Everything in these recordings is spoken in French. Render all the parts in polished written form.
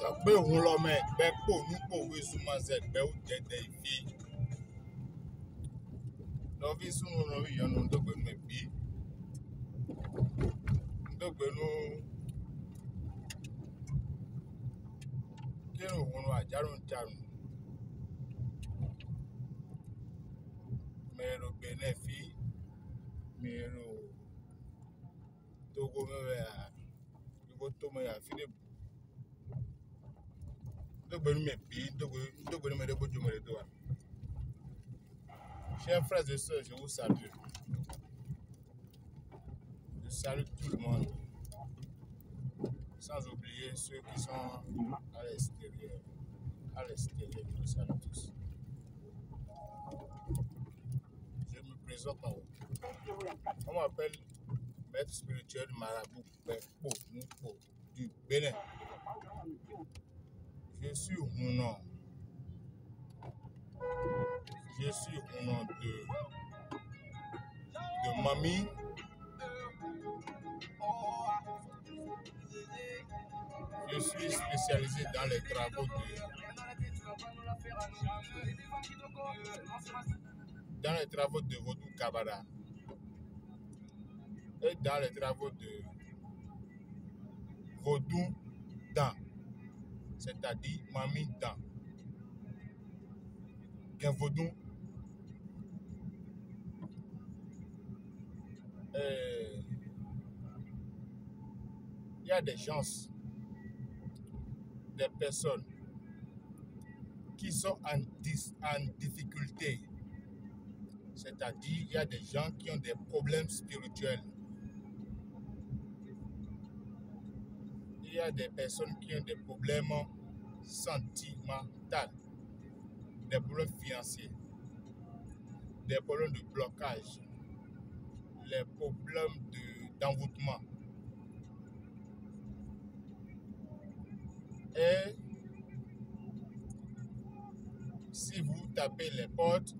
Tọ́gbé òun lọ́mọ ẹ̀gbẹ́ pò nípò òwe súnmọ́ ẹgbẹ́ ó jẹ́jẹ́ ìfi. Lọ́bí súnmọ́ lórí ìyọnu ndógbénu ẹ̀bí. Ndógbénu kírun òun àjárùn jarùn. Mẹ́rò gbẹ̀nẹ̀ fi. Mẹ́rò tógó mẹ́rẹ̀ à. Ìwó tó mẹ́rẹ̀ àfílẹ̀ bù. Ndógbénu mẹ́bí. Ndógbénu mẹ́rẹ̀ bójú mẹ́rẹ̀ tó wà. Chers frères et sœurs, je vous salue. Je salue tout le monde. Sans oublier ceux qui sont à l'extérieur. À l'extérieur, je vous salue tous. Je me présente en haut. On m'appelle maître spirituel marabout du Bénin. Je suis Hunan. Je suis au nom de Mamie. Je suis spécialisé dans les travaux de Vodou Kabada et dans les travaux de Vodou Dan, c'est-à-dire Mamie Dan. Vodou. Il y a des gens, des personnes qui sont en difficulté. C'est-à-dire, il y a des gens qui ont des problèmes spirituels. Il y a des personnes qui ont des problèmes sentimentaux, des problèmes financiers, des problèmes de blocage, les problèmes d'envoûtement. Et si vous tapez les portes,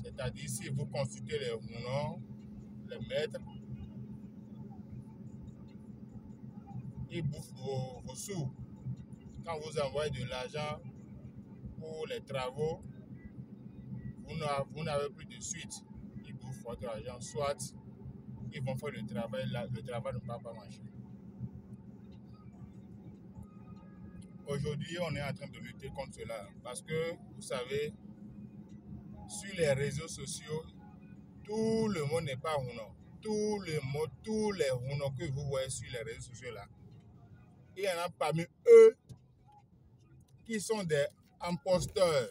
c'est-à-dire si vous consultez les Hunan, les maîtres, ils bouffent vos sous. Quand vous envoyez de l'argent pour les travaux, vous n'avez plus de suite. Ils bouffent votre argent, soit ils vont faire le travail ne va pas marcher. Aujourd'hui, on est en train de lutter contre cela parce que, vous savez, sur les réseaux sociaux, tout le monde n'est pas Hunan. Tous les Hunan que vous voyez sur les réseaux sociaux là, il y en a parmi eux qui sont des imposteurs,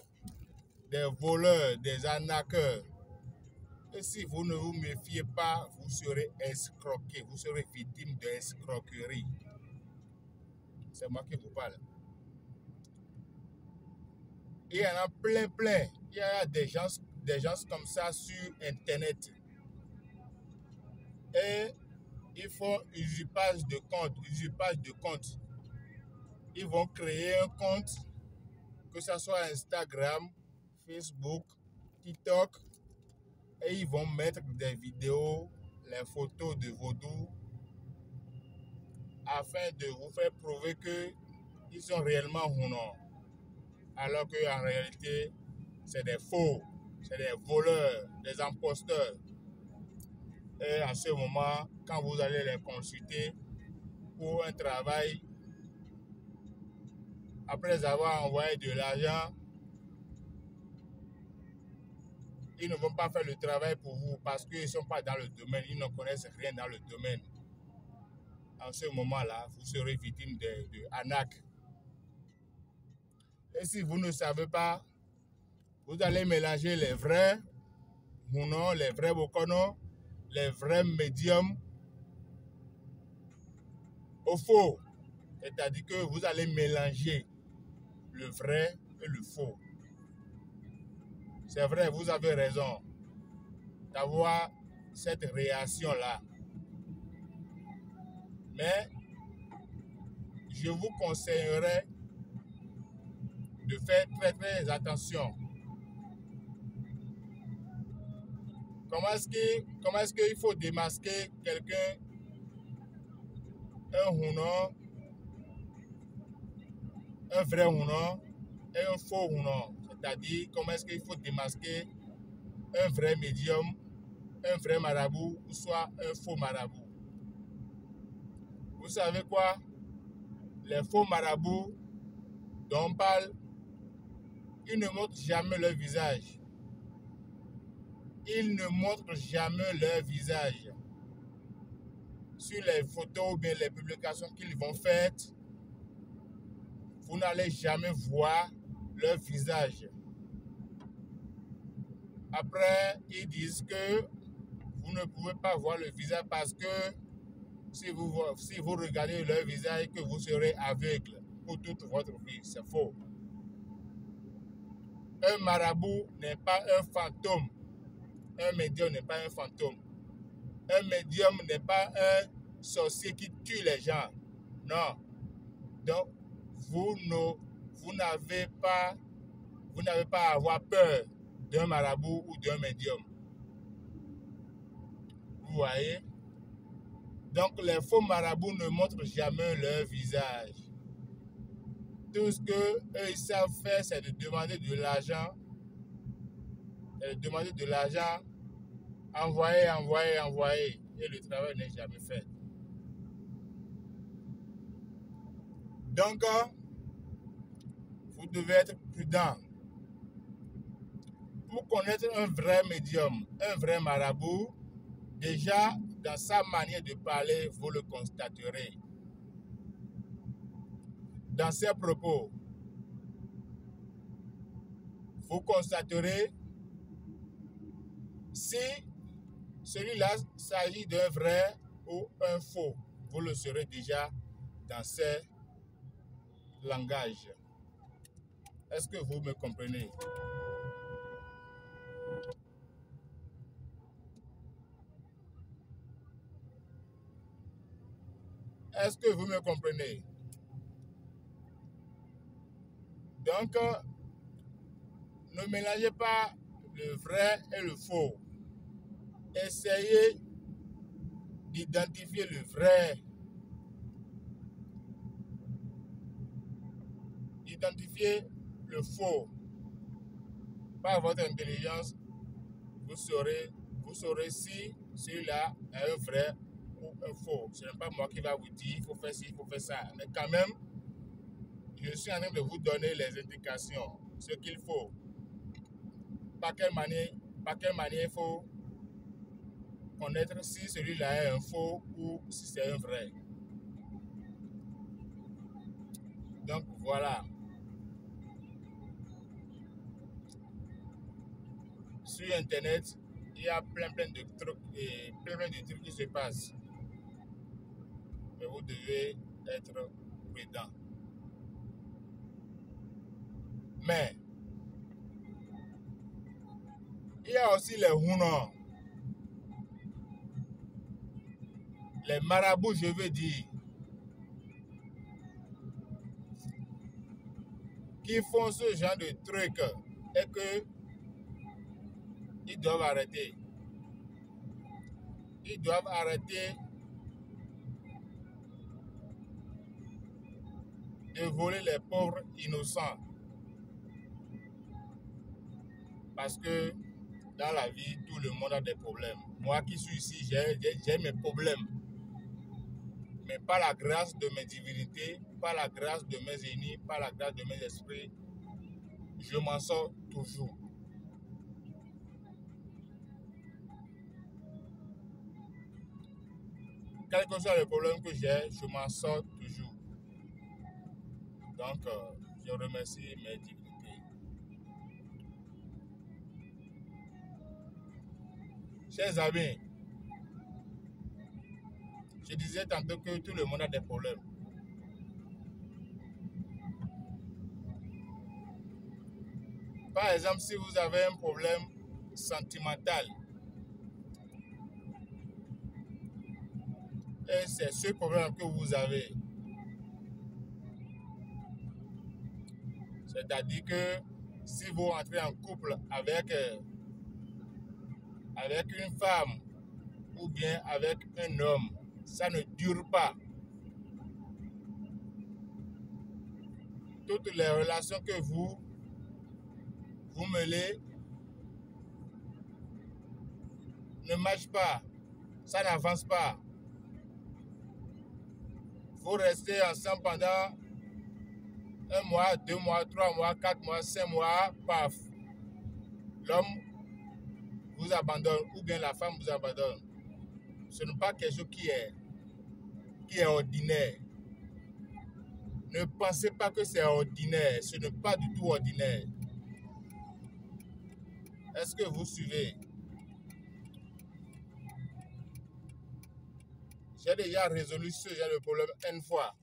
des voleurs, des arnaqueurs. Et si vous ne vous méfiez pas, vous serez escroqué, vous serez victime d'escroquerie. C'est moi qui vous parle. Il y en a plein. Il y a des gens comme ça sur Internet. Et ils font usurpage de compte. Ils vont créer un compte, que ce soit Instagram, Facebook, TikTok, et ils vont mettre des vidéos, les photos de Vodou, afin de vous faire prouver qu'ils sont réellement Hunan. Alors qu'en réalité, c'est des faux, c'est des voleurs, des imposteurs. Et à ce moment, quand vous allez les consulter pour un travail, après avoir envoyé de l'argent, ils ne vont pas faire le travail pour vous parce qu'ils ne sont pas dans le domaine, ils ne connaissent rien dans le domaine. En ce moment-là, vous serez victime de arnaque. Et si vous ne savez pas, vous allez mélanger les vrais Hunan, les vrais Bokono, les vrais médiums au faux. C'est-à-dire que vous allez mélanger le vrai et le faux. C'est vrai, vous avez raison d'avoir cette réaction-là. Mais je vous conseillerais de faire très attention. Comment est-ce qu'il faut démasquer quelqu'un, un Hunan, un vrai Hunon et un faux Hunon. C'est-à-dire comment est-ce qu'il faut démasquer un vrai médium, un vrai marabout ou soit un faux marabout. Vous savez quoi? Les faux marabouts dont on parle, ils ne montrent jamais leur visage. Ils ne montrent jamais leur visage. Sur les photos ou bien les publications qu'ils vont faire, vous n'allez jamais voir leur visage. Après, ils disent que vous ne pouvez pas voir le visage parce que si vous regardez leur visage, que vous serez aveugle pour toute votre vie. C'est faux. Un marabout n'est pas un fantôme. Un médium n'est pas un fantôme. Un médium n'est pas un sorcier qui tue les gens. Non. Donc, vous n'avez pas à avoir peur d'un marabout ou d'un médium. Vous voyez? Donc, les faux marabouts ne montrent jamais leur visage. Tout ce qu'eux, ils savent faire, c'est de demander de l'argent. Envoyer. Et le travail n'est jamais fait. Donc, vous devez être prudent. Pour connaître un vrai médium, un vrai marabout, déjà, dans sa manière de parler, vous le constaterez. Dans ses propos, vous constaterez si celui-là s'agit d'un vrai ou un faux. Vous le saurez déjà dans ses langages. Est-ce que vous me comprenez? Est-ce que vous me comprenez? Donc, ne mélangez pas le vrai et le faux. Essayez d'identifier le vrai. Identifiez le faux. Par votre intelligence, vous saurez si celui-là est un vrai ou un faux. Ce n'est pas moi qui va vous dire il faut faire ci, il faut faire ça. Mais quand même, je suis en train de vous donner les indications, ce qu'il faut. Par quelle manière il faut connaître si celui-là est un faux ou si c'est un vrai. Donc voilà. Sur Internet, il y a plein de trucs et plein de trucs qui se passent. Mais vous devez être prudent. Mais il y a aussi les Hunon. Les marabouts, je veux dire, qui font ce genre de trucs et que ils doivent arrêter. Ils doivent arrêter de voler les pauvres innocents. Parce que dans la vie, tout le monde a des problèmes. Moi qui suis ici, j'ai mes problèmes. Mais par la grâce de mes divinités, par la grâce de mes ennemis, par la grâce de mes esprits, je m'en sors toujours. Quel que soit le problème que j'ai, je m'en sors toujours. Donc, je remercie mes divinités. Chers amis, je disais tantôt que tout le monde a des problèmes. Par exemple, si vous avez un problème sentimental, et c'est ce problème que vous avez, c'est-à-dire que si vous entrez en couple avec une femme ou bien avec un homme, ça ne dure pas. toutes les relations que vous mêlez ne marchent pas. Ça n'avance pas. Vous restez ensemble pendant 1 mois, 2 mois, 3 mois, 4 mois, 5 mois, paf. L'homme vous abandonne ou bien la femme vous abandonne. Ce n'est pas quelque chose qui est ordinaire. Ne pensez pas que c'est ordinaire. Ce n'est pas du tout ordinaire. Est-ce que vous suivez? J'ai déjà résolu ce genre de problème une fois.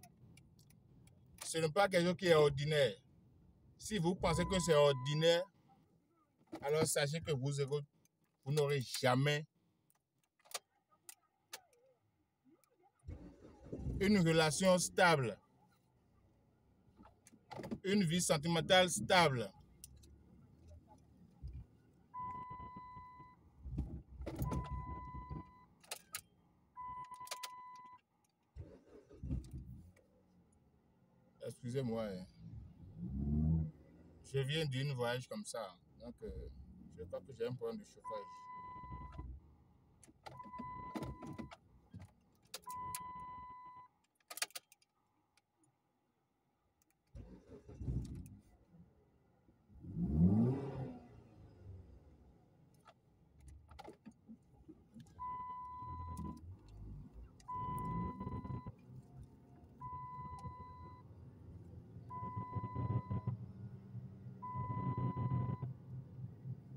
Ce n'est pas quelque chose qui est ordinaire. Si vous pensez que c'est ordinaire, alors sachez que vous n'aurez jamais une relation stable, une vie sentimentale stable. Excusez-moi. Je viens d'une voyage comme ça. Donc, je crois que j'ai un problème de chauffage.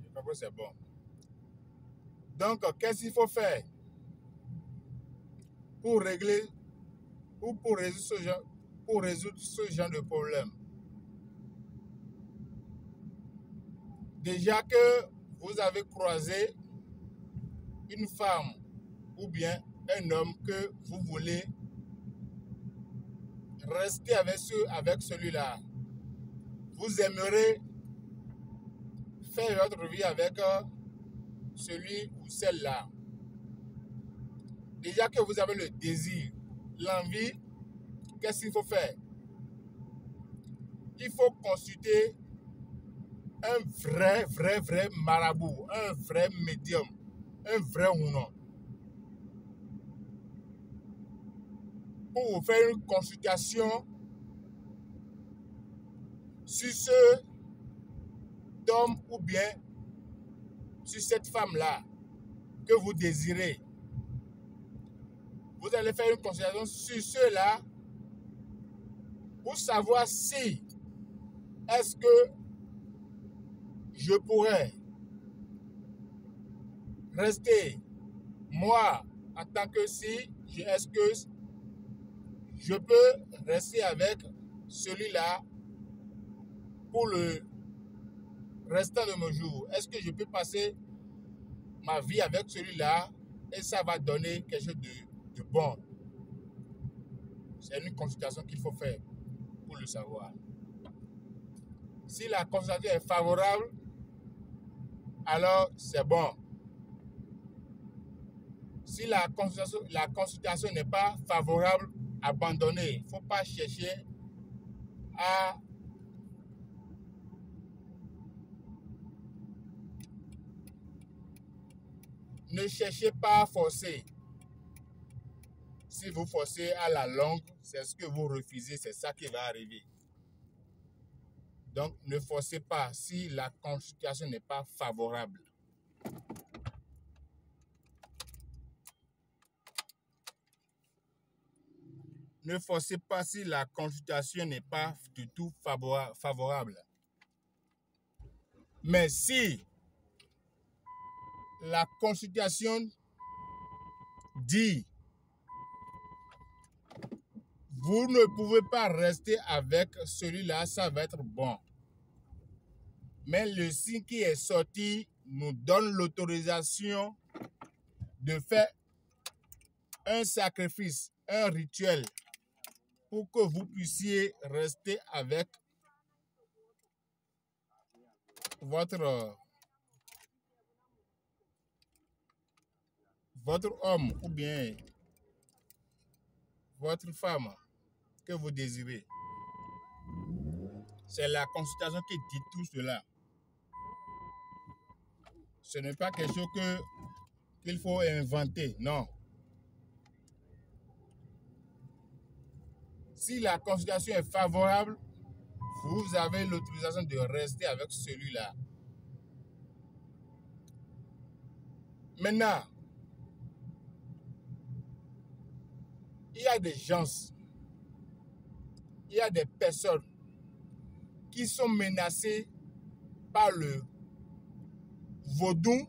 Je crois que c'est bon. Donc, qu'est-ce qu'il faut faire pour régler ou pour résoudre ce genre de problème? Déjà que vous avez croisé une femme ou bien un homme que vous voulez rester avec celui-là, vous aimerez faire votre vie avec celui ou celle-là. Déjà que vous avez le désir, l'envie, qu'est-ce qu'il faut faire? Il faut consulter un vrai marabout, un vrai médium, un vrai Hunon, pour vous faire une consultation sur ce homme ou bien sur cette femme-là que vous désirez. Vous allez faire une consultation sur ceux-là pour savoir si est-ce que je pourrais rester, moi, en tant que est-ce que je peux rester avec celui-là pour le restant de mes jours? Est-ce que je peux passer ma vie avec celui-là et ça va donner quelque chose de bon? C'est une consultation qu'il faut faire pour le savoir. Si la consultation est favorable, alors c'est bon. Si la consultation n'est pas favorable, abandonnez. Il ne faut pas chercher à ne cherchez pas à forcer. Si vous forcez à la longue, c'est ce que vous refusez, c'est ça qui va arriver. Donc, ne forcez pas si la consultation n'est pas favorable. Ne forcez pas si la consultation n'est pas du tout favorable. Mais si la consultation dit vous ne pouvez pas rester avec celui-là, ça va être bon. Mais le signe qui est sorti nous donne l'autorisation de faire un sacrifice, un rituel, pour que vous puissiez rester avec votre homme ou bien votre femme que vous désirez. C'est la consultation qui dit tout cela. Ce n'est pas quelque chose qu'il faut inventer, non. Si la consultation est favorable, vous avez l'autorisation de rester avec celui-là. Maintenant, il y a des gens, il y a des personnes qui sont menacées par le vaudou.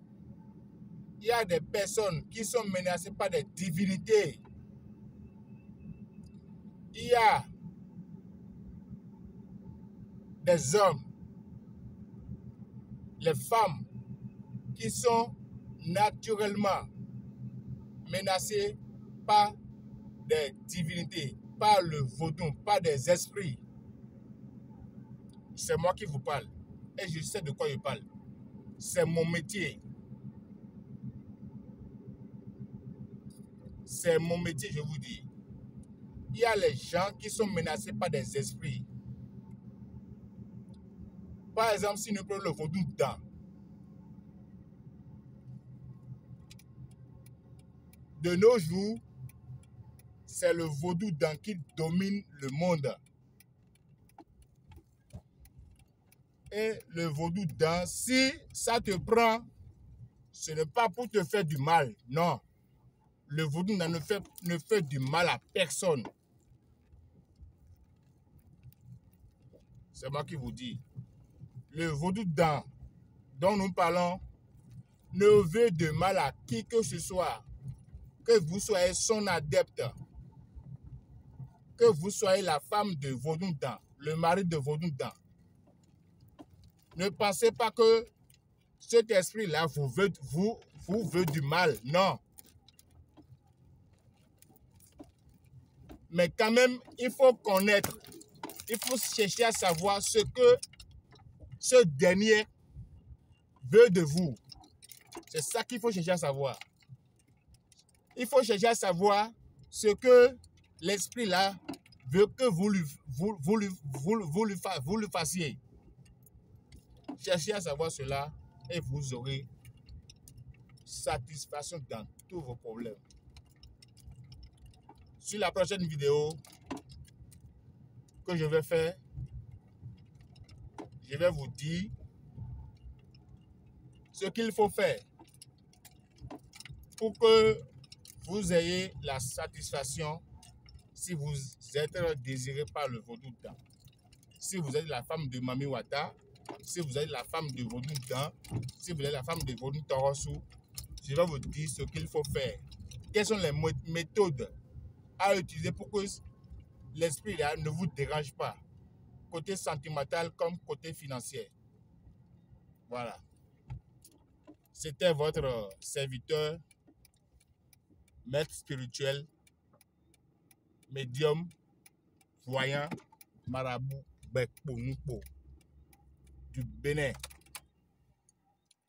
Il y a des personnes qui sont menacées par des divinités. Il y a des hommes, les femmes qui sont naturellement menacés par des divinités, par le vaudou, par des esprits. C'est moi qui vous parle et je sais de quoi je parle. C'est mon métier. C'est mon métier, je vous dis. Il y a les gens qui sont menacés par des esprits. Par exemple, si nous prenons le vaudou dedans, de nos jours, c'est le vaudou dedans qui domine le monde. Et le vaudou dedans, si ça te prend, ce n'est pas pour te faire du mal, non. Le vaudou dedans ne fait du mal à personne. C'est moi qui vous dis. Le vaudou dedans dont nous parlons ne veut de mal à qui que ce soit. Que vous soyez son adepte, que vous soyez la femme de vaudou dedans, le mari de vaudou dedans. Ne pensez pas que cet esprit-là vous veut du mal. Non. Mais quand même, il faut connaître, il faut chercher à savoir ce que ce dernier veut de vous. C'est ça qu'il faut chercher à savoir. Il faut chercher à savoir ce que l'esprit-là veut que vous lui fassiez. Cherchez à savoir cela et vous aurez satisfaction dans tous vos problèmes. Sur la prochaine vidéo que je vais faire, je vais vous dire ce qu'il faut faire pour que vous ayez la satisfaction si vous êtes désiré par le vaudou dedans. Si vous êtes la femme de Mami Wata, si vous êtes la femme de vaudou dedans, si vous êtes la femme de vaudou Torosu, je vais vous dire ce qu'il faut faire. Quelles sont les méthodes à utiliser pour que l'esprit là ne vous dérange pas, côté sentimental comme côté financier. Voilà. C'était votre serviteur, maître spirituel, médium, voyant, marabout, Bekponoupo du Bénin.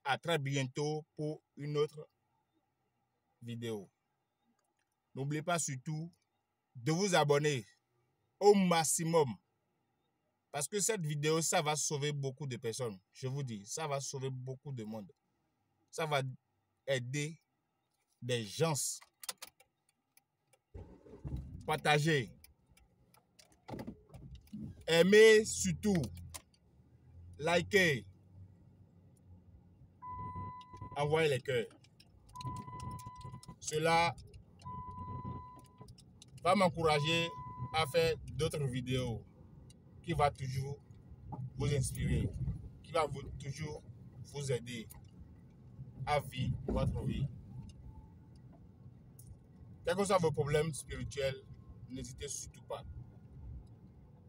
À très bientôt pour une autre vidéo. N'oubliez pas surtout de vous abonner au maximum. Parce que cette vidéo, ça va sauver beaucoup de personnes. Je vous dis, ça va sauver beaucoup de monde. Ça va aider des gens. Partagez. Aimez surtout. Likez. Envoyez les cœurs. Cela va m'encourager à faire d'autres vidéos qui va toujours vous inspirer, qui va toujours vous aider à vivre votre vie. Quels que soient vos problèmes spirituels, n'hésitez surtout pas.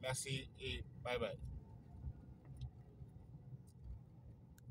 Merci et bye bye.